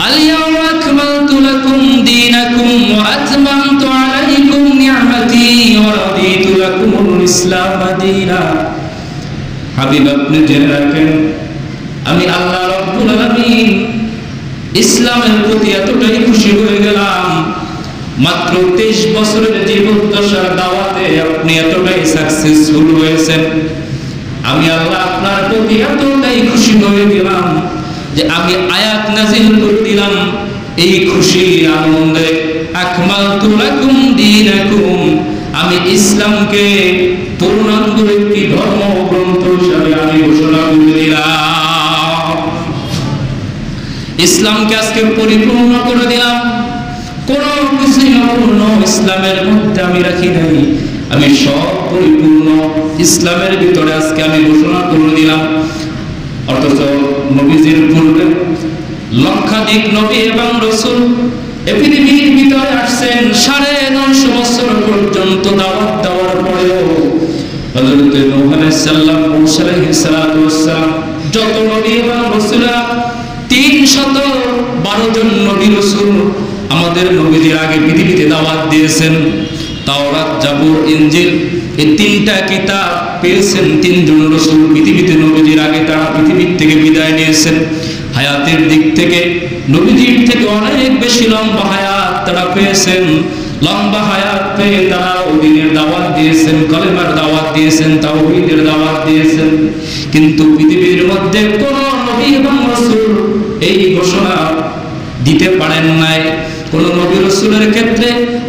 আল-ইয়াওমা আকমালতু লাকুম দীনাকুম ওয়া আতমামতু আলাইকুম নি'মাতি ওয়া রাদিতু লাকুমুল ইসলাম দীনা। হাবিব আপনি জেনে রাখেন আমি আল্লাহ রাব্বুল আলামিন ইসলামের প্রতি এতটাই খুশি হয়ে গেলাম, মাত্র 23 বছরের জীবদ্দশার দাওয়াতে আপনি এতটাই সাকসেসফুল হয়েছেন। আমি আল্লাহ আপনার প্রতি এতটাই খুশি হয়ে গেলাম যে আমি আয়াত নাযিল করে দিলাম এই খুশি আনন্দে, আকমালতু লাকুম দীনাকুম, আমি ইসলামকে পূর্ণাঙ্গ একটি ধর্মগ্রন্থ হিসেবে আমি ঘোষণা করে দিলাম। ইসলামকে আজকে পরিপূর্ণ করে দিলাম, কোনো কিছুই অপূর্ণ ইসলামের মধ্যে আমি রাখি নাই, আমি সব পরিপূর্ণ ইসলামের ভিতরে আজকে আমি ঘোষণা করে দিলাম। অথচ নবীজির পূর্বে লক্ষাধিক নবী এবং রাসূল এই পৃথিবীর ভিতরে আসছেন, 950 বছর পর্যন্ত দাওয়াত দেওয়ার পরেও হযরত নূহ আলাইহিস সালাম, মূসা আলাইহিস সালাতু ওয়াস সালাম, যত নবী এবং রাসূলরা 312 জন নবী রাসূল আমাদের নবীদের আগে পৃথিবীতে দাওয়াত দিয়েছেন। তাওরাত, জাবুর, ইনজিল এই 3টা কিতাব পেয়েছেন 3 জন রাসূল পৃথিবীতে নবীদের আগে, তারা পৃথিবীর থেকে বিদায় নিয়েছেন। হায়াতের দিক থেকে নবীজির থেকে অনেক বেশি লম্বা হায়াত তারা পেয়েছেন। লম্বা হায়াত পেয়ে তারা দ্বীনের দাওয়াত দিয়েছেন, কলেমার দাওয়াত দিয়েছেন, তাওহীদের দাওয়াত দিয়েছেন। কিন্তু পৃথিবীর মধ্যে কোন নবী এবং রাসূল এই ঘোষণা দিতে পারেন নাই। কোন নবী রাসূলের ক্ষেত্রে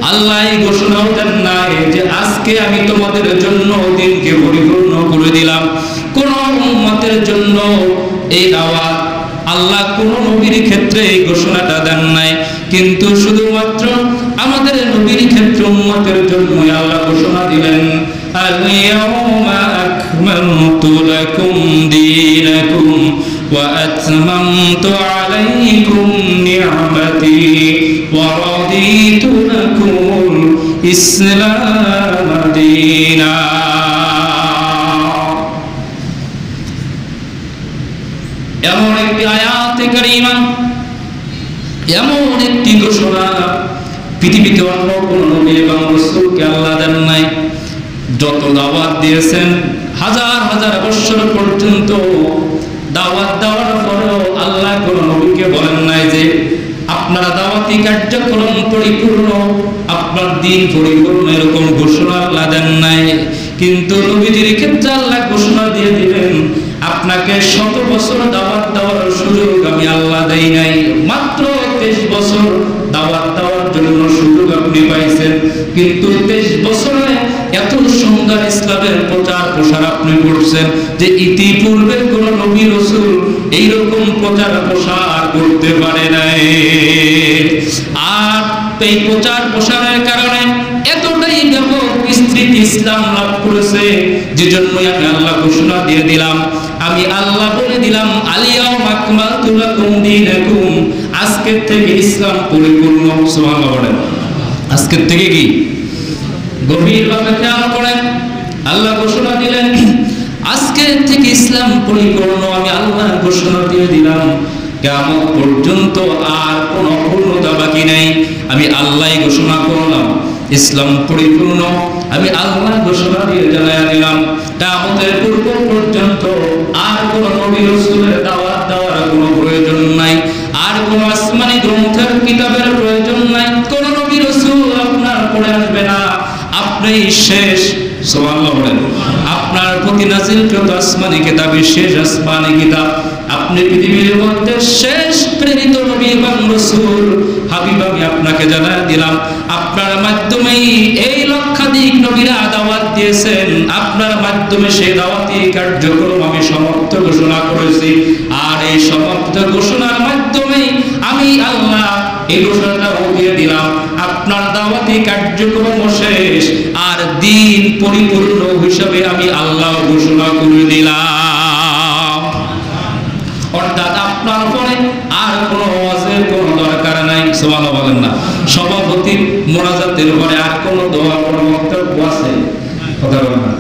আল্লাহ এই ঘোষণাও দেন নাই যে আজকে আমি তোমাদের জন্য দ্বীনকে পরিপূর্ণ করে দিলাম। কোন উম্মতের জন্য এই দাওয়াত আল্লাহ কোন নবীর ক্ষেত্রে এই ঘোষণাটা দেন নাই, কিন্তু শুধুমাত্র আমাদের নবীর ক্ষেত্রে উম্মতের জন্য আল্লাহ ঘোষণা দিলেন, আল-ইয়াওমা আকমালতু লাকুম দীনাকুম ওয়া আতমামতু আলাইকুম নি'মাতি ওয়া রাদিতু লাকুমুল ইসলাম দীনা। এমন একটি আয়াতে কারিমা, এমন একটি ঘোষণা পৃথিবীতে অন্য কোন নবী এবং রাসূলকে আল্লাহ দেন নাই। যত দাওয়াত দিয়েছেন হাজার হাজার বছর পর্যন্ত দাওয়াত দেওয়ার পরেও আল্লাহ কোন নবীকে বলেন নাই যে আপনারা দাওয়াতি কার্যক্রম পরিপূর্ণ, আপনার দ্বীন পরিপূর্ণ, এরকম ঘোষণা আল্লাহ দেন নাই। কিন্তু নবীজির ক্ষেত্রে আল্লাহ ঘোষণা দিয়ে দিলেন, আপনাকে 100 বছর দাওয়াত দেওয়ার সুযোগ আমি আল্লাহ দেই নাই, মাত্র 23 বছর দাওয়াত দেওয়ার জন্য সুযোগ আপনি পাইছেন। কিন্তু 23 বছরে এত সুন্দর ইসলামের প্রচার প্রসার আপনি করছেন যে ইতিপূর্বে কোন নবী রাসূল এইরকম প্রচার প্রসার করতে পারে নাই। আর এই প্রচার প্রসারের কারণে এতটাই ব্যাপক বিস্তৃতি ইসলাম লাভ করেছে, যে জন্যই আমি আল্লাহ ঘোষণা দিয়ে দিলাম, আমি আল্লাহ বলে দিলাম, আল-ইয়াওমা আকমালতু লাকুম দীনাকুম, আজকের থেকে ইসলাম পরিপূর্ণ। সুবহানাল্লাহ বলেন। আজকের থেকে কি? গভীরভাবে খেয়াল করেন, আল্লাহ ঘোষণা দিলেন আজকের থেকে ইসলাম পরিপূর্ণ। আমি আল্লাহ ঘোষণা দিয়ে দিলাম, কিয়ামত পর্যন্ত আর কোনো অপূর্ণতা বাকি নাই। আমি আল্লাহ ঘোষণা করলাম ইসলাম পরিপূর্ণ, আমি আল্লাহ ঘোষণা দিয়ে জানায়া দিলাম কিয়ামতের পূর্ব পর্যন্ত আর কোন নবী রাসূলের দাওয়াত দেওয়ার কোনো প্রয়োজন নাই, আর কোন আসমানি গ্রন্থের কিতাবের প্রয়োজন নাই, কোন নবী রাসূল আপনার পরে আসবে না, আপনিই শেষ। সুবহানাল্লাহ বলেন। আপনার প্রতি নাযিলকৃত আসমানি কিতাবের শেষ আসমানি কিতাব, আপনি পৃথিবীর মধ্যে শেষ প্রেরিত নবী এবং রাসূল। হাবিব আমি আপনাকে জানাই দিলাম, আপনার মাধ্যমেই এই লক্ষাধিক নবীরা দাওয়াত দিয়েছেন, আপনার মাধ্যমে সেই দাওয়াতি কার্যক্রম আমি সমাপ্ত ঘোষণা করেছি। আর এই সমাপ্ত ঘোষণার মাধ্যমে আমি আল্লাহ এই ঘোষণাটাও দিয়ে দিলাম, আপনার দাওয়াতি কার্যক্রম শেষ, আর দ্বীন পরিপূর্ণ হিসেবে আমি আল্লাহ ঘোষণা করে দিলাম। অর্থাৎ আপনার পরে আর কোনো ওয়াজের কোনো দরকার নাই। সুবহানাল্লাহ বলেন না। সভাপতির মোনাজাতের পরে আর কোনো দোয়া, কোনো বক্তব্য আছে? কথা বলেন না,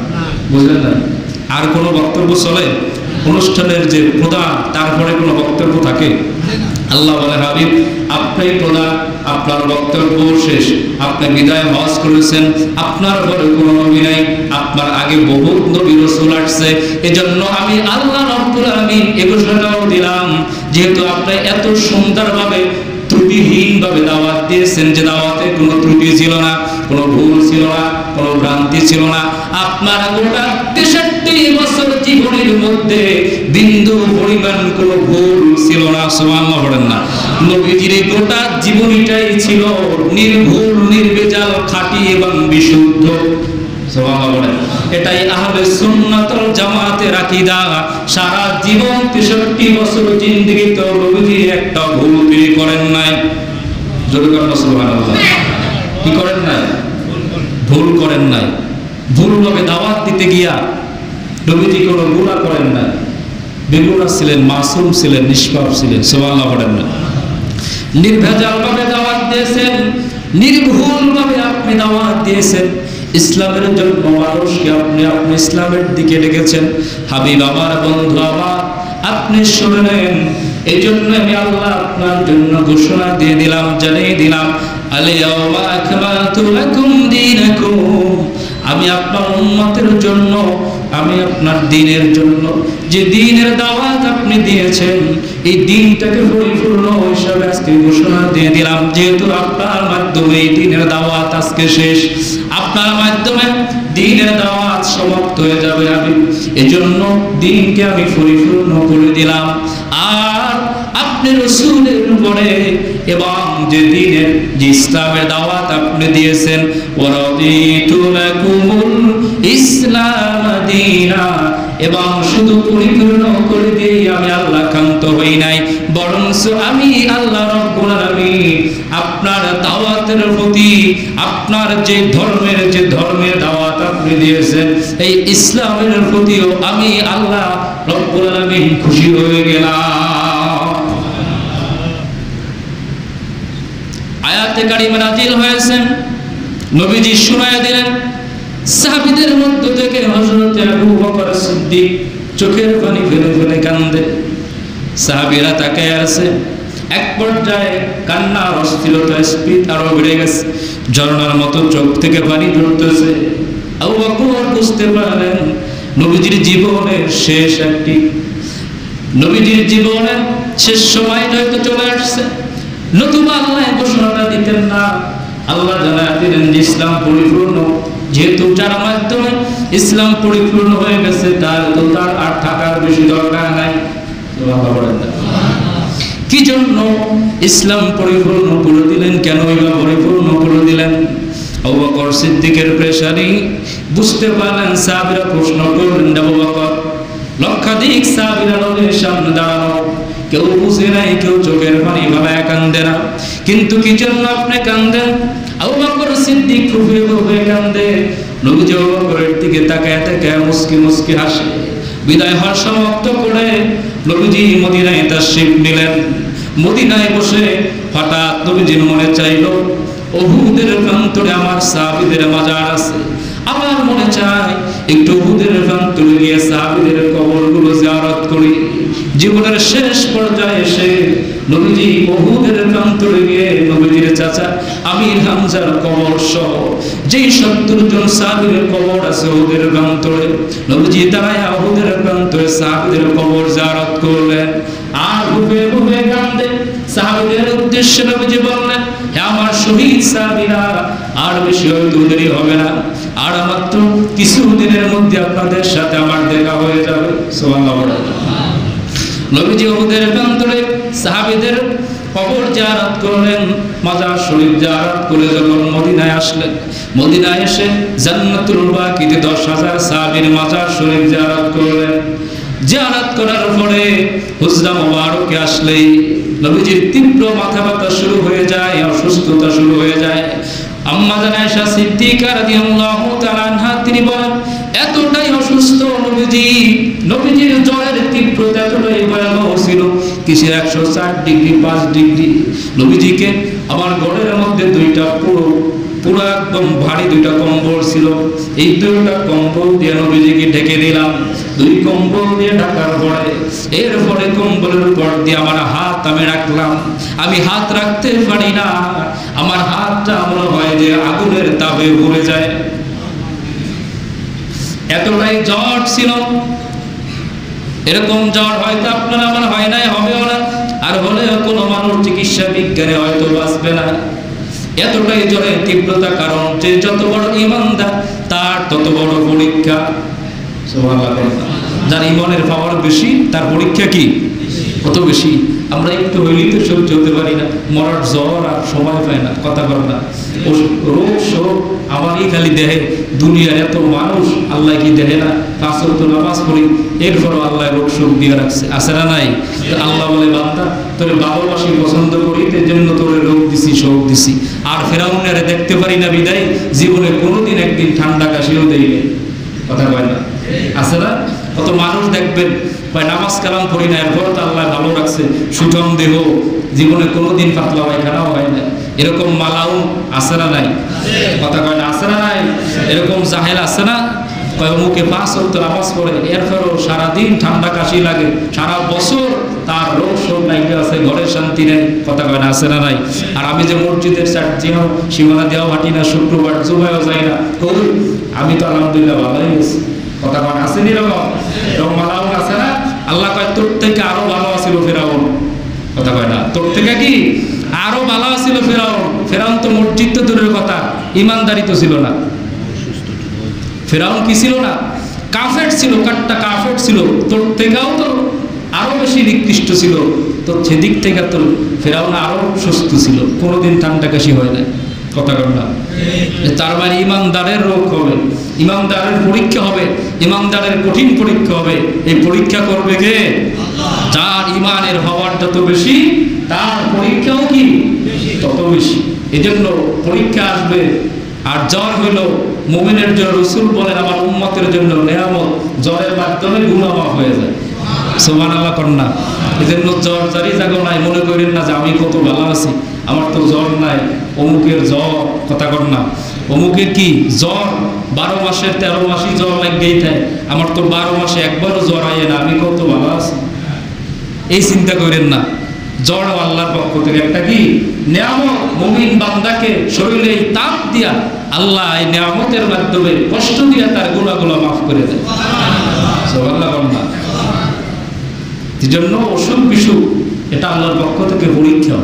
বুঝলেন না? আর কোনো বক্তব্য চলে? অনুষ্ঠানের যে প্রধান তারপরে কোনো বক্তব্য থাকে? আল্লাহ বলে, হাবিব আপনি প্রধান, আপনার বক্তব্য শেষ, আপনি বিদায় হজ করেছেন, আপনার পরে কোনো নবী নাই, আপনার আগে বহু নবী রাসূল আসছে, এজন্য আমি আল্লাহ রাব্বুল আলামিন এই ঘোষণাও দিলাম, যেহেতু আপনি এত সুন্দরভাবে ত্রুটিহীনভাবে দাওয়াত দিয়েছেন, যে দাওয়াতে কোনো ত্রুটি ছিল না, কোনো ভুল ছিল না, কোনো ভ্রান্তি ছিল না, আপনার গোটা 63 বছর জীবনের মধ্যে বিন্দু পরিমাণ কোনো ভুল ছিল না। সুবহানাল্লাহ বলেন না। নবীজির গোটা জীবনীটাই ছিল নির্ভুল, নির্ভেজাল, খাঁটি এবং বিশুদ্ধ। সুবহানাল্লাহ বলেন। এটাই আহলে সুন্নাত ওয়াল জামাতের আকীদা। সারা জীবন 63 বছর জিন্দেগিতে নবীজি একটা ভুল তিনি করেন নাই। জোরে বলেন সুবহানাল্লাহ। কি করেন নাই? ভুল করেন নাই। ভুলভাবে দাওয়াত দিতে গিয়া নবীজি কোনো গুনাহ করেন নাই। বেগুনাহ ছিলেন, মাসুম ছিলেন, নিষ্পাপ ছিলেন। সুবহানাল্লাহ বলেন না। নির্ভেজালভাবে দাওয়াত দিয়েছেন, নির্ভুলভাবে আপনি দাওয়াত দিয়েছেন। ইসলামের জন্য মানুষকে আপনি ইসলামের দিকে ডেকেছেন। হাবিব আমার, বন্ধু আমার, আপনি শুনলেন। এই জন্য আমি আল্লাহ আপনার জন্য ঘোষণা দিয়ে দিলাম, জানিয়ে দিলাম, আল-ইয়াওমা আকমালতু লাকুম দীনাকুম। আমি আপনার উম্মতের জন্য, আমি আপনার দ্বীনের জন্য যে দ্বীনের দাওয়াত আপনি দিয়েছেন, এই দ্বীনটাকে পরিপূর্ণ হিসাবে আজকে ঘোষণা দিয়ে দিলাম। যেহেতু আপনার মাধ্যমে এই দ্বীনের দাওয়াত আজকে শেষ, আপনার মাধ্যমে দ্বীনের দাওয়াত সমাপ্ত হয়ে যাবে, আমি এজন্য দ্বীনকে আমি পরিপূর্ণ করে দিলাম। আর আপনি রাসূলের উপরে এবং যে দ্বীনের, যে ইসলামের দাওয়াত আপনি দিয়েছেন, ওয়ারাদিতু লাকুমুল ইসলাম দীনা, এবং শুধু পরিপূর্ণ করে দিয়ে আমি আল্লাহ ক্ষান্ত হই নাই, বরং আমি আল্লাহ রাব্বুল আলামিন আপনার দাওয়াতের প্রতি, আপনার যে ধর্মের দাওয়াত আপনি দিয়েছেন, এই ইসলামের প্রতিও আমি আল্লাহ রাব্বুল আলামিন খুশি হয়ে গেলাম। আয়াতে কারিমা নাযিল হয়েছে, নবীজি শুনায়া দিলেন। সাহাবীদের মধ্য থেকে হযরত আবু বকর সিদ্দিক চোখের পানি ফেলে ফেলে কান্দে। সাহাবীরা তাকায় আছে। এক পর্যায়ে কান্নার অস্থিরতা স্পিড আরো বেড়ে গেছে, ঝর্ণার মতো চোখ থেকে পানি ঝরতেছে। আবু বকর বুঝতে পারলেন নবীজির জীবনের শেষ সময় হয়তো চলে আসছে। নতুবা আল্লাহ ঘোষণাটা দিতেন না। আল্লাহ জানায় দিলেন যে ইসলাম পরিপূর্ণ, যেহেতু যার মাধ্যমে ইসলাম পরিপূর্ণ হয়ে গেছে, তার আর থাকার বেশি দরকার নাই। কি জন্য ইসলাম পরিপূর্ণ করে দিলেন? কেন এবার পরিপূর্ণ করে দিলেন? আবু বকর সিদ্দিকের প্রেসারি বুঝতে পারলেন। সাহাবীরা প্রশ্ন করলেন, আবু বকর, লক্ষাধিক সাহাবীরা নবীর সামনে দাঁড়ানো, কেউ বুঝে নাই, কেউ চোখের পানি ভাবায় কান্দে না, কিন্তু কি জন্য আপনি কান্দেন? আবু বকর সিদ্দিক ফুঁপিয়ে ফুঁপিয়ে কান্দে। নবীজি আবু বকরের দিকে তাকায় তাকায় মুস্কি মুস্কি হাসে। বিদায় হওয়ার সমাপ্ত করে নবীজি মদিনায় তাশরীফ নিলেন। মদিনায় বসে হঠাৎ নবীজির মনে চাইলো, উহুদের প্রান্তরে আমার সাহাবীদের মাজার আছে, আমার মনে চায় একটু উহুদের প্রান্তরে গিয়ে সাহাবীদের কবরগুলো জিয়ারত করি। জীবনের শেষ পর্যায়ে এসে নবীজি উহুদের প্রান্তরে গিয়ে নবীজির চাচা আমির হামজার কবর সহ যেই 70 জন সাহাবীর কবর আছে উহুদের প্রান্তরে, নবীজি দাঁড়ায় উহুদের প্রান্তরে সাহাবীদের কবর জিয়ারত করলেন। আর বুকে বুকে কান্দে। সাহাবীদের উদ্দেশ্যে নবীজি বললেন, হে আমার শহীদ সাহাবীরা, আর বেশি হয়তো দেরি হবে না, আর মাত্র কিছু দিনের মধ্যে আপনাদের সাথে আমার দেখা হয়ে যাবে। সুবহানাল্লাহ। নবীজি উহুদের প্রান্তরে সাহাবীদের কবর জিয়ারত করলেন, মাজার শরীফ জিয়ারত করে যখন মদিনায় আসলেন, মদিনায় এসে জান্নাতুল বাকিতে 10,000 সাহাবীর মাজার শরীফ জিয়ারত করলেন। জিয়ারত করার পরে হুজরা মুবারকে আসলেই নবীজির তীব্র মাথা ব্যথা শুরু হয়ে যায়, অসুস্থতা শুরু হয়ে যায়। আম্মা জান আয়েশা সিদ্দিকা রাদিয়াল্লাহু তাআলা আনহা তিনি বলেন, এতটাই অসুস্থ নবীজির জ্বরের তীব্রতা এতটাই ভয়াবহ ছিল, কিসের 104 ডিগ্রি 5 ডিগ্রি। নবীজিকে আমার ঘরের মধ্যে দুইটা পুরো একদম ভারী দুইটা কম্বল ছিল, এই দুইটা কম্বল দিয়ে নবীজিকে ঢেকে দিলাম। দুই কম্বল দিয়ে ঢাকার পরে এরপরে কম্বলের উপর দিয়ে আমার হাত আমি রাখলাম। আমি হাত রাখতে পারি না, আমার হাতটা মনে হয় যে আগুনের তাপে পুড়ে যায়, এতটাই জ্বর ছিল। এরকম জ্বর হয়তো আপনার আমার হয় নাই, হবেও না, আর হলেও কোনো মানুষ চিকিৎসা বিজ্ঞানে হয়তো বাঁচবে না। এতটাই জ্বরের তীব্রতা, কারণ যে যত বড় ঈমানদার তার তত বড় পরীক্ষা। সুবহানাল্লাহ। যার ঈমানের পাওয়ার বেশি তার পরীক্ষা কি কত বেশি। আমরা একটু হইলেই তো সহ্য হতে পারি না, মরার জ্বর আর সময় পায় না, কথা বল না। রোগ শোক আমারই খালি দেহে, দুনিয়ার এত মানুষ আল্লাহ কি দেহে না? 5 ওয়াক্ত নামাজ পড়ি, এরপরও আল্লাহ রোগ শোক দিয়ে রাখছে, আছে না নাই? আল্লাহ বলে বান্দা তোরে ভালোবাসি, পছন্দ করি, এর জন্য তোরে রোগ দিছি, শোক দিছি। আর ফেরাউনের দেখতে পারি না বিদায় জীবনে কোনোদিন একদিন ঠান্ডা কাশিও দেয়নি, কথা কয় না, আছে না? কত মানুষ দেখবেন নামাজ কালাম পড়ি না, এরপর তো আল্লাহ ভালো রাখছে, সুঠম দেহ, জীবনে কোনোদিন পাতলা পায়খানাও হয় না। এরকম মালাও আছে না নাই? কথা কয় না, আছে না নাই? এরকম জাহেল আছে না? কয় মুখে 5 ওয়াক্ত নামাজ পড়ে, এরপরও সারাদিন ঠান্ডা কাশি লাগে, সারা বছর তার রোগ শোক নাইকে আছে, ঘরে শান্তি নেই, কথা কয় না, আছে না নাই? আর আমি যে মসজিদের চার্জিও সীমানা দেওয়া হাঁটি না, শুক্রবার জুমায়ও যাই না, কই আমি তো আলহামদুলিল্লাহ ভালোই আছি, কথা কয় আছে নি? এরকম মালাও আছে না? আল্লাহ কয় তোর থেকে আরো ভালো আছিল ফেরাউন, কথা কয় না, তোর থেকে কি আরো ভালো আছিল ফেরাউন। ফেরাউন তো মসজিদ তো দূরের কথা, ইমানদারি তো ছিল না। ফেরাউন কি ছিল না? কাফের ছিল, কাট্টা কাফের ছিল, তোর থেকেও তো আরো বেশি নিকৃষ্ট ছিল। তো সেদিক থেকে তোর ফেরাউন আরো সুস্থ ছিল, কোনোদিন ঠান্ডা কাশি হয় না, কথা কয় না। তার মানে ইমানদারের রোগ হবে, ইমানদারের পরীক্ষা হবে, ইমানদারের কঠিন পরীক্ষা হবে। এই পরীক্ষা করবে কে? যার ইমানের হওয়ার যত বেশি তার পরীক্ষাও কি তত বেশি। এজন্য পরীক্ষা আসবে। আর জ্বর হইল মুমিনের জন্য, রাসূল বলেন আমার উম্মতের জন্য নিয়ামত, জ্বরের মাধ্যমে গুনাহ মাফ হয়ে যায়। সুবহানাল্লাহ কন্যা। এজন্য জ্বর জারি জাগো নাই, মনে করেন না যে আমি কত ভালো আছি, আমার তো জ্বর নাই, অমুকের জ্বর, কথা কর না। অমুকের কি জ্বর 12 মাসের 13 মাসই জ্বর লাগেই থাকে, আমার তো 12 মাসে একবারও জ্বর আয় না, আমি কত ভালো আছি। এই চিন্তা করেন না। জ্বর আল্লাহর পক্ষ থেকে একটা কি নিয়ামত। মুমিন বান্দাকে শরীরে তাপ দিয়া আল্লাহ এই নিয়ামতের মাধ্যমে কষ্ট দিয়া তার গুনাহগুলো মাফ করে দেয়। সুবহানাল্লাহ বান্দা। এজন্য অসুখ বিসুখ এটা আল্লাহর পক্ষ থেকে পরীক্ষা,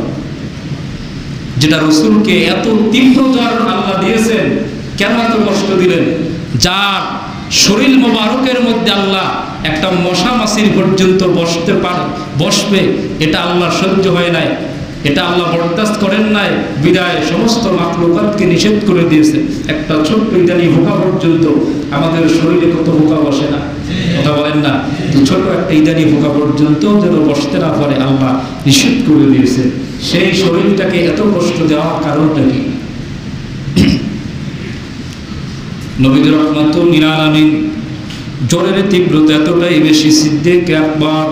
যেটা রাসূলকে এত তীব্র জ্বর আল্লাহ দিয়েছেন, কেন এত কষ্ট দিলেন? যার শরীর মোবারকের মধ্যে আল্লাহ একটা মশা মাছির পর্যন্ত বসবে, এটা আল্লাহ সহ্য হয় নাই, এটা আল্লাহ বরদাস্ত করেন নাই, বিদায় সমস্ত মাখলুকাতকে নিষেধ করে দিয়েছে। একটা ছোট্ট ইদানি পোকা পর্যন্ত আমাদের শরীরে কত পোকা বসে না, কথা বলেন না? ছোট একটা ইদানি পোকা পর্যন্ত যেন বসতে না পারে আল্লাহ নিষেধ করে দিয়েছে। সেই শরীরটাকে এত কষ্ট দেওয়ার কারণটা কি? নবী রাহমাতুল লিল আলামিন জ্বরের তীব্রতা এতটাই বেশি, সিদ্দিক আকবর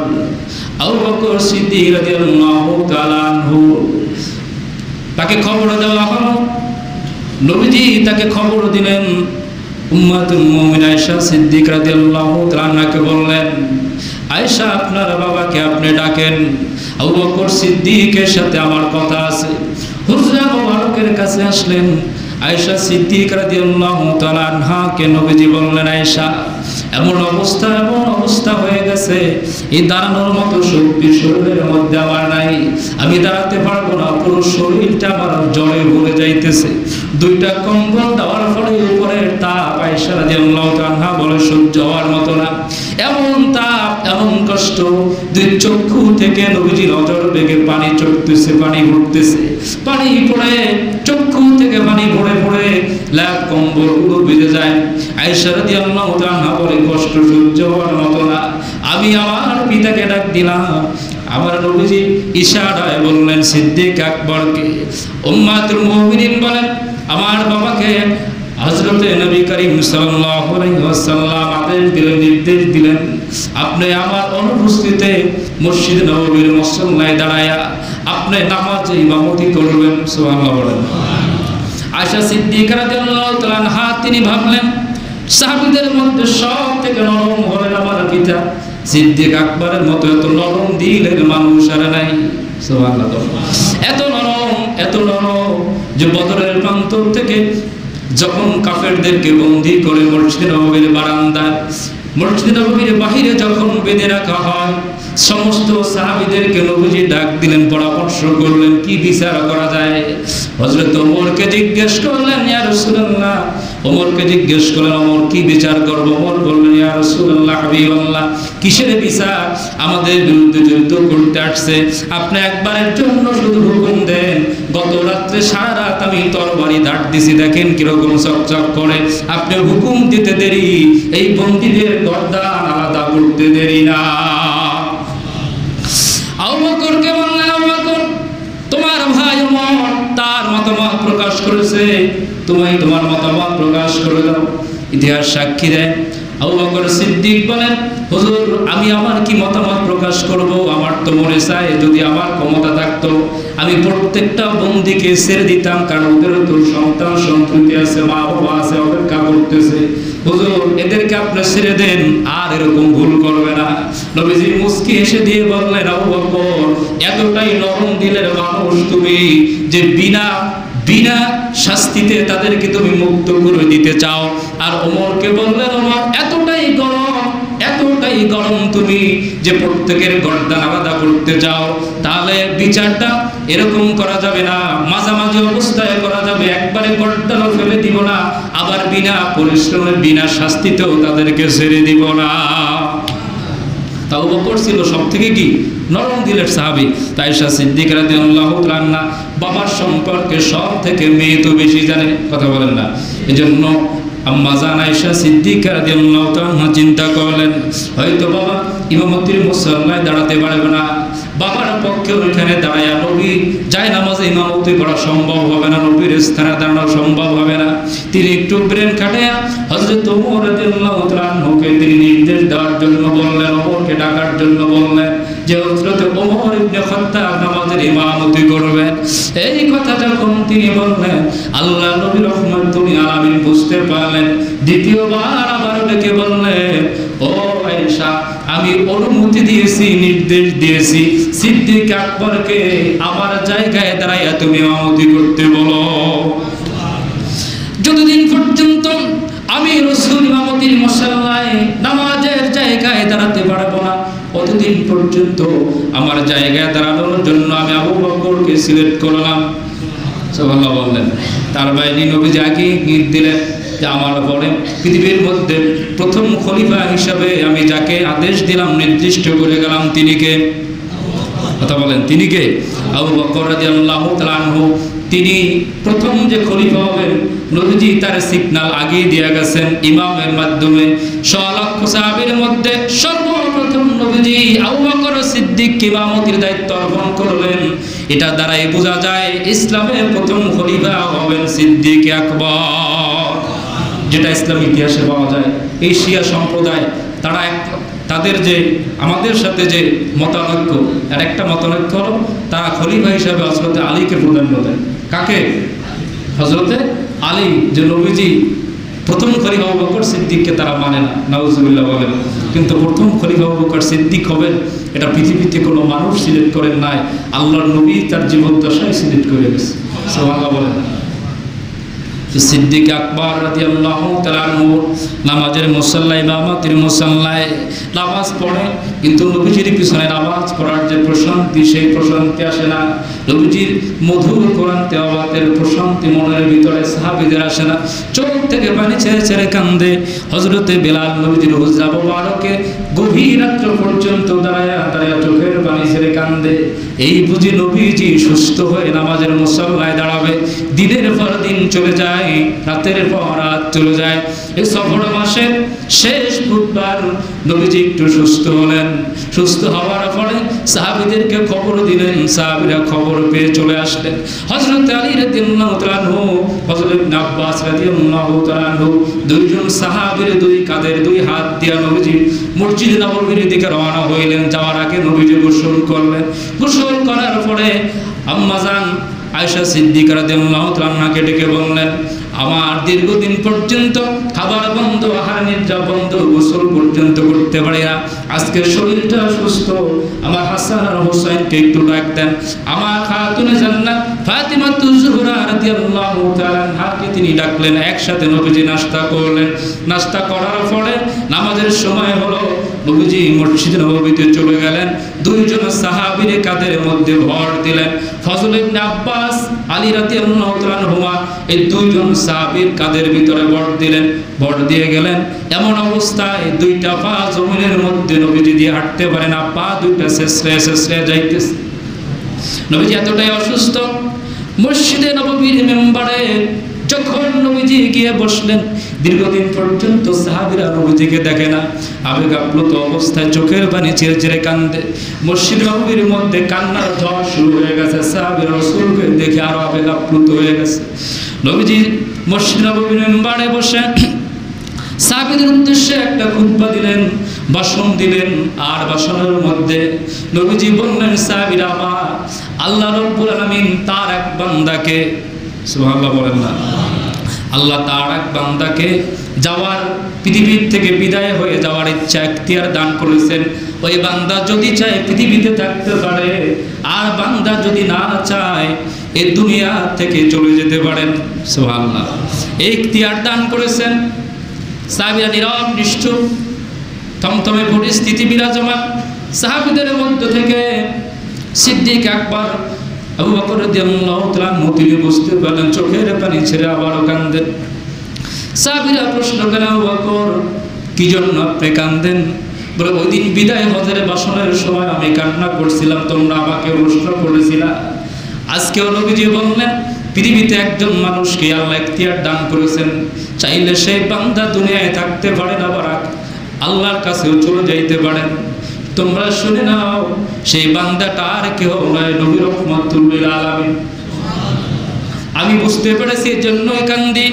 আবু বকর সিদ্দিক রাদিয়াল্লাহু তাআলা আনহু তাকে খবর দেওয়া হলো। নবীজি তাকে খবর দিলেন। উম্মাতুল মুমিন আয়েশা সিদ্দিক রাদিয়াল্লাহু তাআলা আনহাকে বললেন, আয়েশা আপনার বাবাকে আপনি ডাকেন, আবু বকর সিদ্দিকের সাথে আমার কথা আছে। হুজরা মুবারকের কাছে আসলেন। আয়েশা সিদ্দিক রাদিয়াল্লাহু তাআলা আনহাকে নবীজি বললেন, আয়েশা এমন অবস্থা হয়ে গেছে, এই দাঁড়ানোর মতো শক্তি শরীরের মধ্যে আমার নাই, আমি দাঁড়াতে পারবো না, পুরো শরীরটা আমার জ্বরে ভরে যাইতেছে। 2টা কম্বল দেওয়ার পরে উপরের তাপ আয়েশা রাদিয়াল্লাহু তাআলা আনহা বলে সহ্য হওয়ার মতো না। এমন তাপ, এমন কষ্ট, 2 চক্ষু থেকে নবীজি নজর বেগে পানি চড়তেছে, পানি পড়তেছে, পানি পড়ে চক্ষু থেকে পানি পড়ে পড়ে লাখ কম্বলগুলো ভিজে যায়। আয়েশা রাদিয়াল্লাহু তাআলা আনহা বলে কষ্ট সহ্য হওয়ার মতো না, আমি আমার পিতাকে ডাক দিলাম। আমার নবীজি ইশারায় বললেন সিদ্দিক আকবরকে। উম্মাতুল মুমিনিন বলেন আমার বাবাকে হযরতে নবী করিম সাল্লাল্লাহু আলাইহি ওয়াসাল্লাম আদেশ দিলেন, নির্দেশ দিলেন, আপনি আমার অনুপস্থিতিতে মসজিদ নববীর মুসল্লায় দাঁড়ায়া আপনি নামাজে ইমামতি করবেন। সুবহানাল্লাহ বলেন। আয়েশা সিদ্দিকা রাদিয়াল্লাহু তাআলা আনহা তিনি ভাবলেন সাহাবীদের মধ্যে সব থেকে নরম হলেন আমার পিতা সিদ্দিক আকবরের মতো। এত নরম দিলের মানুষ আর নাই, সুবহানাল্লাহ। এত নরম যে বদরের প্রান্তর থেকে যখন কাফেরদেরকে বন্দী করে মসজিদ নববীর বারান্দায়, মসজিদ নববীর বাহিরে যখন বেঁধে রাখা হয়, সমস্ত সাহাবীদেরকে নবীজি ডাক দিলেন, পরামর্শ করলেন কি বিচার করা যায়। হযরত ওমরকে জিজ্ঞেস করলেন, ইয়া রাসূলুল্লাহ, ওমরকে জিজ্ঞেস করলেন ওমর কি বিচার করব? ওমর বললেন, ইয়া রাসূলুল্লাহ, হাবিবাল্লাহ, কিসের বিচার? আমাদের বিরুদ্ধে যুদ্ধ করতে আসছে, আপনি একবারের জন্য শুধু হুকুম দেন। গত রাত্রে সারা রাত আমি তরবারি দাঁড় দিছি, দেখেন কিরকম চকচক করে। আপনি হুকুম দিতে দেরি, এই বন্দীদের গর্দান আলাদা করতে দেরি না। আবু বকরকে বললেন, আবু বকর, তোমার ভাই ওমর তার মতামত প্রকাশ করেছে, তুমি তোমার মতামত প্রকাশ করে দাও। ইতিহাস সাক্ষী দেয়, আবু বকর সিদ্দিক বলেন, হুজুর আমি আমার কি মতামত প্রকাশ করব? আমার তো মনে চায় যদি আমার ক্ষমতা থাকতো আমি প্রত্যেকটা বন্দীকে ছেড়ে দিতাম, কারণ ওদেরও তো সন্তান সন্ততি আছে, মা বাবা আছে, অপেক্ষা করতেছে। হুজুর এদেরকে আপনি ছেড়ে দেন, আর এরকম ভুল করবে না। নবীজি মুস্কি হেসে দিয়ে বললেন, আবু বকর এতটাই নরম দিলের মানুষ তুমি যে বিনা শাস্তিতে তাদেরকে তুমি মুক্ত করে দিতে চাও। আর ওমরকে বললেন, ওমর এতটাই গরম তুমি যে প্রত্যেকের গর্দান আলাদা করতে চাও, তাহলে বিচারটা এরকম করা যাবে না, মাঝামাঝি অবস্থায় করা যাবে। একবারে গর্দানও ফেলে দিব না, আবার বিনা পরিশ্রমে বিনা শাস্তিতেও তাদেরকে ছেড়ে দিব না। আবু বকর ছিল সব থেকে কি নরম দিলের সাহাবী। আয়েশা সিদ্দিকা রাদিয়াল্লাহু তাআলা বাবার সম্পর্কে সব থেকে মেয়ে তো বেশি জানে, কথা বলেন না। এজন্য আম্মা জান আয়েশা সিদ্দিকা রাদিয়াল্লাহু তাআলা চিন্তা করলেন, হয়তো বাবা ইমামতির মুসল্লায় দাঁড়াতে পারবে না, বাবার পক্ষে ওইখানে দাঁড়ায়া নবী যায় নামাজে ইমামতি করা সম্ভব হবে না, নবীর স্থানে দাঁড়ানো সম্ভব হবে না। তিনি একটু ব্রেন খাটায়া হযরত ওমর রাদিয়াল্লাহু তাআলাকে তিনি নির্দেশ দেওয়ার জন্য বললেন, ওমরকে ডাকার জন্য বললেন যে হযরত ওমর ইবনে খাত্তাব নামাজের ইমামতি করবেন। এই কথা যখন তিনি বললেন, আল্লাহ নবী রাহমাতুল আলামিন বুঝতে পারলেন। দ্বিতীয়বার আবার ডেকে বললেন, ও আয়েশা আমি অনুমতি দিয়েছি, নির্দেশ দিয়েছি সিদ্দিক আকবরকে আমার জায়গায় দাঁড়াইয়া তুমি ইমামতি করতে বলো। যতদিন পর্যন্ত আমি রাসূল ইমামতির মুসল্লায় নামাজের জায়গায় দাঁড়াতে পারবো না, ততদিন পর্যন্ত আমার জায়গায় দাঁড়ানোর জন্য আমি আবু বকরকে সিলেক্ট করলাম। সুবহানাল্লাহ বললেন। তার বাইরে নবীজি আগে ইঙ্গিত দিলেন যে আমার পরে পৃথিবীর মধ্যে প্রথম খলিফা হিসাবে আমি যাকে আদেশ দিলাম, নির্দিষ্ট করে গেলাম, তিনি কে? কথা বলেন, তিনি কে? আবু বকর রাদিয়াল্লাহু তাআলা আনহু। তিনি প্রথম যে খলিফা হবেন, নবীজি তার সিগন্যাল আগেই দিয়ে গেছেন ইমামের মাধ্যমে। 100 লক্ষ সাহাবীর মধ্যে সর্বপ্রথম নবীজি আবু বকর সিদ্দিক ইমামতির দায়িত্ব অর্পণ করলেন। এটা দ্বারাই বোঝা যায় ইসলামের প্রথম খলিফা হবেন সিদ্দিক আকবর, যেটা ইসলামের ইতিহাসে পাওয়া যায়। এই শিয়া সম্প্রদায় তারা তাদের যে আমাদের সাথে যে মতানৈক্য, আর একটা মতানৈক্য হলো তারা খলিফা হিসাবে হযরতে আলীকে প্রাধান্য দেয়। কাকে? হযরতে আলী, যে নবীজি প্রথম খলিফা আবু বকর সিদ্দিককে তারা মানে না, নাউজুবিল্লাহ বলেন। কিন্তু প্রথম খলিফা আবু বকর সিদ্দিক হবেন এটা পৃথিবীতে কোনো মানুষ সিলেক্ট করেন নাই, আল্লাহর নবী তার জীবদ্দশায় সিলেক্ট করে গেছে। সুবহানাল্লাহ বলেন। সিদ্দিক আকবর রাদিয়াল্লাহু তাআলা আনহু নামাজের মুসল্লায় ইমামতির মুসল্লায় নামাজ পড়ে, কিন্তু নবীজির পিছনে নামাজ পড়ার যে প্রশান্তি, সেই প্রশান্তি আসে না। নবীজির মধুর কোরআন তেলাওয়াতের প্রশান্তি মনের ভিতরে সাহাবীদের আসে না। চোখ থেকে পানি ছেড়ে ছেড়ে কান্দে হযরতে বেলাল। নবীজির হুজরা মোবারকে গভীর রাত্র পর্যন্ত দাঁড়ায়া দাঁড়ায়া চোখের পানি ছেড়ে কান্দে। এই বুঝি নবীজি সুস্থ হয়ে নামাজের মুসল্লায় দাঁড়াবে। দিনের পর দিন চলে যায়, রাতের পর রাত চলে যায়। এই সফর মাসের শেষ বুধবার নবীজি একটু সুস্থ হলেন। সুস্থ হওয়ার পরে সাহাবীদেরকে খবর দিলেন, সাহাবীরা খবর পেয়ে চলে আসলেন। হযরত আলী রাদিয়াল্লাহু তাআলা আনহু, হযরত ইবনে আব্বাস রাদিয়াল্লাহু তাআলা আনহু, দুইজন সাহাবীর দুই কাঁধের দুই হাত দিয়া নবীজি মসজিদ নববীর দিকে রওনা হইলেন। যাওয়ার আগে নবীজি গোসল করলেন। গোসল করার পরে আম্মা জান আয়েশা সিদ্দিকা রাদিয়াল্লাহু তাআলা আনহাকে ডেকে বললেন, আমার দীর্ঘদিন পর্যন্ত খাবার বন্ধ, আহার নিদ্রা বন্ধ, গোসল পর্যন্ত করতে পারি না, আজকে শরীরটা সুস্থ, আমার হাসান আর হোসেনকে একটু ডাক দেন। আমার খাতুনে জান্নাত ফাতিমাতুজ জোহরা রাদিয়াল্লাহু তাআলা আনহাকে তিনি ডাকলেন। একসাথে নবীজি নাস্তা করলেন। নাস্তা করার পরে নামাজের সময় হলো, নবীজি মসজিদ নববীতে চলে গেলেন। দুইজন সাহাবীর কাঁধের মধ্যে ভর দিলেন। ফজল ইবনে আব্বাস, আলী রাদিয়াল্লাহু তাআলা আনহুমা, এই দুইজন সাহাবীর কাঁধের ভিতরে ভর দিলেন। ভর দিয়ে গেলেন। এমন অবস্থায় দুইটা পা জমিনের মধ্যে নবীজি দিয়ে হাঁটতে পারে না, পা দুইটা শেষরে যাইতেছে। নবীজি এতটাই অসুস্থ। মসজিদে নববীর মেম্বারে যখন নবীজি গিয়ে বসলেন, দীর্ঘদিন পর্যন্ত সাহাবীরা নবীজিকে দেখে না, আবেগ আপ্লুত অবস্থায় চোখের পানি ছেড়ে ছেড়ে কান্দে। মসজিদ নববীর মধ্যে কান্নার ঝড় শুরু হয়ে গেছে। সাহাবীরা রাসূলকে দেখে আরো আবেগ আপ্লুত হয়ে গেছে। নবীজি মসজিদ নববীর মেম্বারে বসে সাহাবীদের উদ্দেশ্যে একটা খুতবা দিলেন, ভাষণ দিলেন। আর ভাষণের মধ্যে নবীজি বললেন, সাহাবীরা আমার, আল্লাহ রাব্বুল আলামিন তার এক বান্দাকে, সুবহানাল্লাহ বলেন না, আল্লাহ তার এক বান্দাকে যাওয়ার, পৃথিবীর থেকে বিদায় হয়ে যাওয়ার ইচ্ছা এখতিয়ার দান করেছেন। ওই বান্দা যদি চায় পৃথিবীতে থাকতে পারে, আর বান্দা যদি না চায় এই দুনিয়া থেকে চলে যেতে পারেন। সুবহানাল্লাহ, এই এখতিয়ার দান করেছেন। সাহাবীরা নীরব নিষ্ঠুর, থমথমে পরিস্থিতি বিরাজমান। সাহাবীদের মধ্য থেকে সিদ্দিক আকবর আবু বকর রাদিয়াল্লাহু তাআলা তিনি বুঝতে পারলেন, চোখের পানি ছেড়ে আবারও কাঁদেন। সাহাবীরা প্রশ্ন করেন, আবু বকর কি জন্য আপনি কাঁদেন? বলে, ওই দিন বিদায় হজের ভাষণের সময় আমি কান্না করছিলাম, তোমরা আমাকে প্রশ্ন করেছিলা। আজকেও নবীজি বললেন, পৃথিবীতে একজন মানুষকে আল্লাহ এখতিয়ার দান করেছেন, চাইলে সেই বান্দা দুনিয়ায় থাকতে পারেন, আবার আল্লাহর কাছেও চলে যাইতে পারেন। তোমরা শুনে নাও, সেই বান্দাটা আর কেউ নয়, নবী রাহমাতুল লিল আলামিন। আমি বুঝতে পেরেছি, এর জন্যই কান্দি।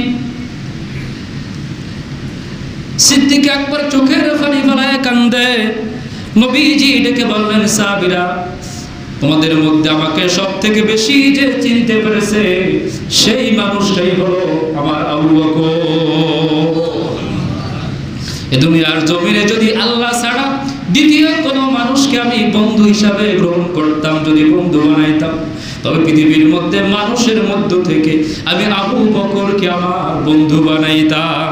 সিদ্দিক আকবর চোখের পানি ফেলায় কান্দে। নবীজি ডেকে বললেন, সাহাবীরা, তোমাদের মধ্যে আমাকে সব থেকে বেশি যে চিনতে পেরেছে সেই মানুষটাই হলো আমার আবু বকর। এ দুনিয়ার জমিনে যদি আল্লাহ ছাড়া দ্বিতীয় কোনো মানুষকে আমি বন্ধু হিসাবে গ্রহণ করতাম, যদি বন্ধু বানাইতাম, তবে পৃথিবীর মধ্যে মানুষের মধ্য থেকে আমি আবু বকরকে আমার বন্ধু বানাইতাম।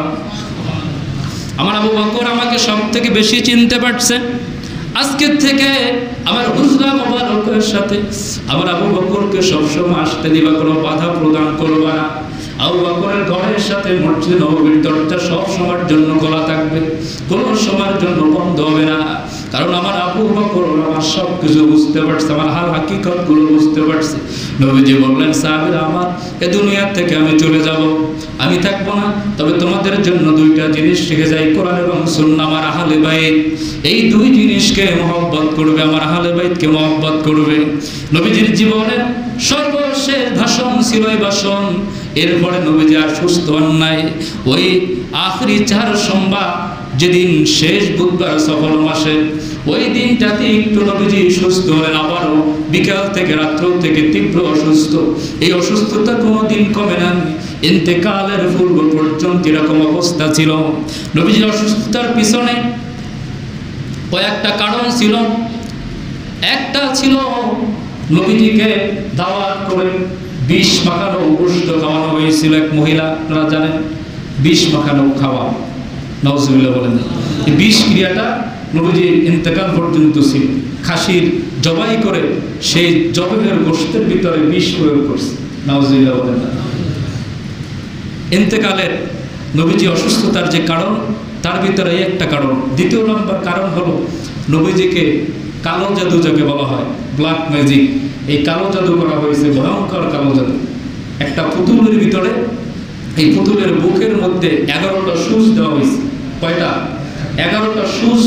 আমার আবু বকর আমাকে সব থেকে বেশি চিনতে পারছে। আজকের থেকে আমার হুজরা মোবারকের সাথে আমার আবু বকরকে সবসময় আসতে দিবা, কোনো বাধা প্রদান করবা না। আবু বকরের ঘরের সাথে মসজিদ নববীর দরজা সব সময়ের জন্য খোলা থাকবে, কোনো সময়ের জন্য বন্ধ হবে না। কারণ আমার আবু বকর আমার সব কিছু বুঝতে পারছে, আমার হাল হাকিকত গুলো বুঝতে পারছে। নবীজি বললেন, সাহাবীরা আমার, এ দুনিয়া থেকে আমি চলে যাব, আমি থাকবো না, তবে তোমাদের জন্য দুইটা জিনিস শিখে যাই, কোরআন এবং সুন্নাহ। আমার আহলে বাইত এই দুই জিনিসকে মহব্বত করবে, আমার আহলে বাইতকে মহব্বত করবে। নবীজির জীবনের সর্বশেষ ভাষণ ছিল এই ভাষণ। এরপরে নবীজি আর সুস্থ হন নাই। ওই আখরি 4 সোমবার, যেদিন শেষ বুধবার সফর মাসে, ওই দিনটাতে একটু নবীজি সুস্থ হলেন। আবারও বিকাল থেকে রাত্র থেকে তীব্র অসুস্থ। এই অসুস্থতা কোনোদিন কমে না, ইন্তেকালের পূর্ব পর্যন্ত এরকম অবস্থা ছিল। নবীজির অসুস্থতার পিছনে কয়েকটা কারণ ছিল। একটা ছিল নবীজিকে দাওয়াত করে বিষ মাখানো গোশত খাওয়ানো হয়েছিল। এক মহিলা, আপনারা জানেন, বিষ মাখানো খাওয়া, নাউজুবিল্লাহ বলেন। এই বিষ ক্রিয়াটা নবীজির ইন্তেকাল পর্যন্ত ছিল। খাসির জবাই করে সেই জবাইয়ের গোশতের ভিতরে বিষ প্রয়োগ করছে, নাউজুবিল্লাহ বলেন। ইন্তেকালের নবীজি অসুস্থতার যে কারণ, তার ভিতরে একটা কারণ। দ্বিতীয় নম্বর কারণ হলো নবীজিকে কালো জাদু যাকে বলা হয়, ব্ল্যাক ম্যাজিক, এই কালো জাদু করা হয়েছে, ভয়ঙ্কর কালো জাদু। একটা পুতুলের ভিতরে, এই পুতুলের বুকের মধ্যে 11টা সুচ দেওয়া হয়েছে। কয়টা? 11টা সুচ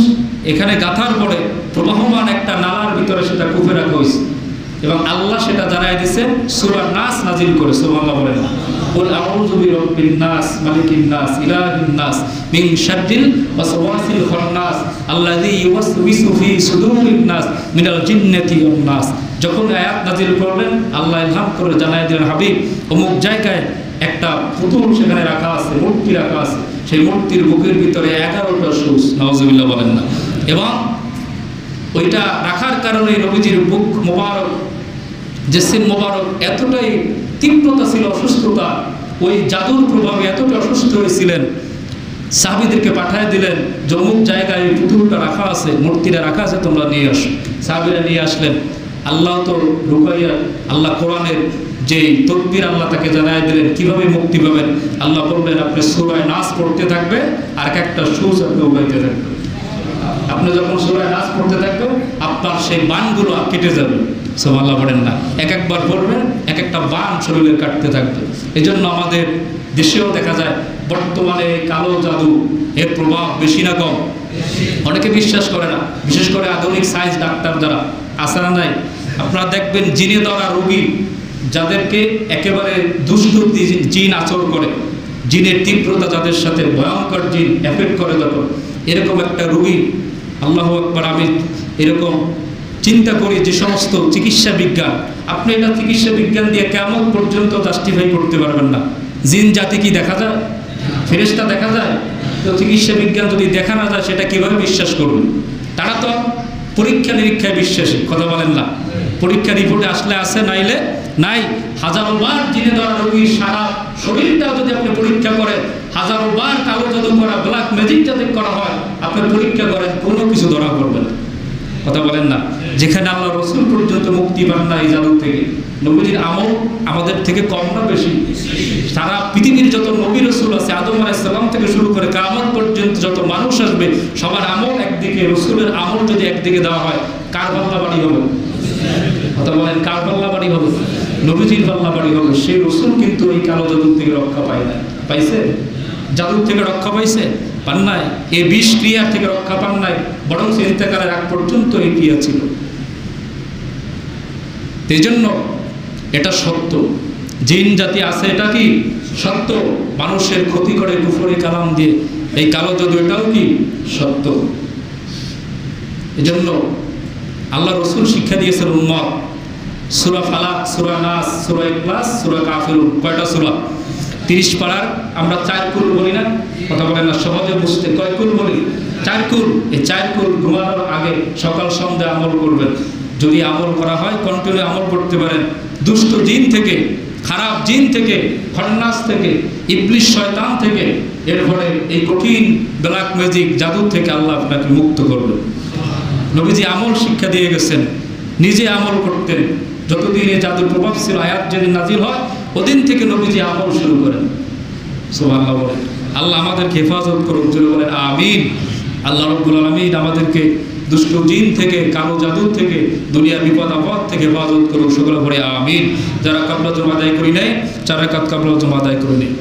এখানে গাঁথার পরে প্রবাহমান একটা নালার ভিতরে সেটা কুপে রাখা হয়েছে, এবং আল্লাহ সেটা জানাই দিয়েছেন সূরা নাস নাজিল করে। সুবহানাল্লাহ বলেন, কুল আউযু বিরাব্বিন নাস মালিকিন নাস ইলাহিন নাস মিন শাররিল ওয়াসওয়াসিল খান্নাস আল্লাযী ইউওয়াসওয়িসু ফি সুদুরিন নাস মিনাল জিন্নাতি ওয়ান নাস। যখন আয়াত নাজিল করলেন আল্লাহ ইলহাম করে জানাই দিলেন, হাবিব অমুক জায়গায় একটা পুতুল সেখানে রাখা আছে, মূর্তি রাখা আছে, সেই মূর্তির বুকের ভিতরে 11টা সুচ, নাউজুবিল্লাহ বলেন না, এবং ওইটা রাখার কারণে নবীজির বুক মোবারক, জিসিম মোবারক এতটাই তীব্রতা ছিল, অসুস্থতা, ওই জাদুর প্রভাবে এতটা অসুস্থ হয়েছিলেন, সাহাবীদেরকে পাঠিয়ে দিলেন যে অমুক জায়গায় এই পুতুলটা রাখা আছে, মূর্তিটা রাখা আছে, তোমরা নিয়ে আসো। সাহাবীরা নিয়ে আসলেন। আল্লাহ তো রুকাইয়া, আল্লাহ কোরআনের যে তকবীর আল্লাহ তাকে জানাই দিলেন কিভাবে মুক্তি পাবেন। আল্লাহ বললেন আপনি সূরা নাস পড়তে থাকবে আর একটা সুচ আপনি উগাইতে থাকবেন। আপনি যখন সূরা নাস পড়তে থাকবেন আপনার সেই বানগুলো কেটে যাবে। সুবহানাল্লাহ বলেন না, এক একবার পড়বেন এক একটা বান শরীরে কাটতে থাকবে। এই জন্য আমাদের দেশেও দেখা যায় বর্তমানে কালো জাদু এর প্রভাব বেশি না কম? অনেকে বিশ্বাস করে না, বিশেষ করে আধুনিক সায়েন্স ডাক্তার যারা আসারা নাই, আপনারা দেখবেন জিনে ধরা রোগী যাদেরকে একেবারে দুষ্ট জিন আচরণ করে, জিনের তীব্রতা যাদের সাথে, ভয়ঙ্কর জিন এফেক্ট করে, যখন এরকম একটা রোগী, আল্লাহু আকবার, আমি এরকম চিন্তা করি যে সমস্ত চিকিৎসা বিজ্ঞান, আপনি এটা চিকিৎসা বিজ্ঞান দিয়ে কেমন পর্যন্ত জাস্টিফাই করতে পারবেন না। জিন জাতি কি দেখা যায়? ফেরেশতা দেখা যায়? তো চিকিৎসা বিজ্ঞান যদি দেখা না যায় সেটা কিভাবে বিশ্বাস করবেন? তারা তো পরীক্ষা নিরীক্ষায় বিশ্বাসী, কথা বলেন না, পরীক্ষা রিপোর্টে আসলে আছে, নাইলে নাই। হাজারো বার জিনে ধরা রোগীর সারা শরীরটাও যদি আপনি পরীক্ষা করেন, হাজারো বার কালো জাদু করা, ব্ল্যাক ম্যাজিক যদি করা হয়, আপনি পরীক্ষা করেন, কোনো কিছু ধরা পড়বে না, কথা বলেন না। যেখানে আল্লাহ রসুল পর্যন্ত মুক্তি পান না এই জাদু থেকে, নবীজির আমল আমাদের থেকে কম না বেশি? সারা পৃথিবীর যত নবী রসুল আছে, আদম আলাইহিস সালাম থেকে শুরু করে কিয়ামত পর্যন্ত যত মানুষ আসবে, সবার আমল একদিকে, রসুলের আমল যদি একদিকে দেওয়া হয়, কার পাল্লা বাড়ি হবে? কথা বলেন, কার পাল্লা বাড়ি হবে? নবীজির পাল্লা বাড়ি হবে। সেই রসুল কিন্তু এই কালো জাদুর থেকে রক্ষা পায় না, পাইছে? জাদুর থেকে রক্ষা পাইছে? পান নাই। এই বিষ ক্রিয়ার থেকে রক্ষা পান নাই, বরং ইন্তেকালের আগ পর্যন্ত এই ক্রিয়া ছিল। এই জন্য এটা সত্য, জিন জাতি আছে, এটা কি সত্য, মানুষের ক্ষতি করে কুফরি কালাম দিয়ে, এই কালো জাদু এটাও কি সত্য। এই জন্য আল্লাহ রসুল শিক্ষা দিয়েছেন উম্মত, সূরা ফালাক, সূরা নাস, সূরা ইখলাস, সূরা কাফিরুন, কয়টা সূরা? 30 পারার আমরা 4 কুল বলি না, কথা বলেন না, সহজে বুঝতে কয় কুল বলি? 4 কুল। এই 4 কুল ঘুমানোর আগে সকাল সন্ধ্যা আমল করবেন। যদি আমল করা হয়, কন্টিনিউ আমল করতে পারেন, দুষ্ট জিন থেকে, খারাপ জিন থেকে, খন্নাস থেকে, ইবলিস শয়তান থেকে, এরপরে এই কঠিন ব্ল্যাক ম্যাজিক জাদু থেকে আল্লাহ আপনাকে মুক্ত করবেন। নবীজি আমল শিক্ষা দিয়ে গেছেন, নিজে আমল করতেন। যতদিন এই জাদুর প্রভাব ছিল, আয়াত যেদিন নাজিল হয় ওদিন থেকে নবীজি আমল শুরু করেন। সুবহানাল্লাহ বলেন। আল্লাহ আমাদেরকে হেফাজত করুন, জোরে বলেন আমিন। আল্লাহ রাব্বুল আলামিন আমাদেরকে দুষ্ট জিন থেকে, কালো জাদু থেকে, দুনিয়ার বিপদ আপদ থেকে হেফাজত করুন, সকলে পড়ে আমিন। যারা কাবলা জমা আদায় করি নাই, 4 রাকাত কাবলা জমা আদায় করে নিন।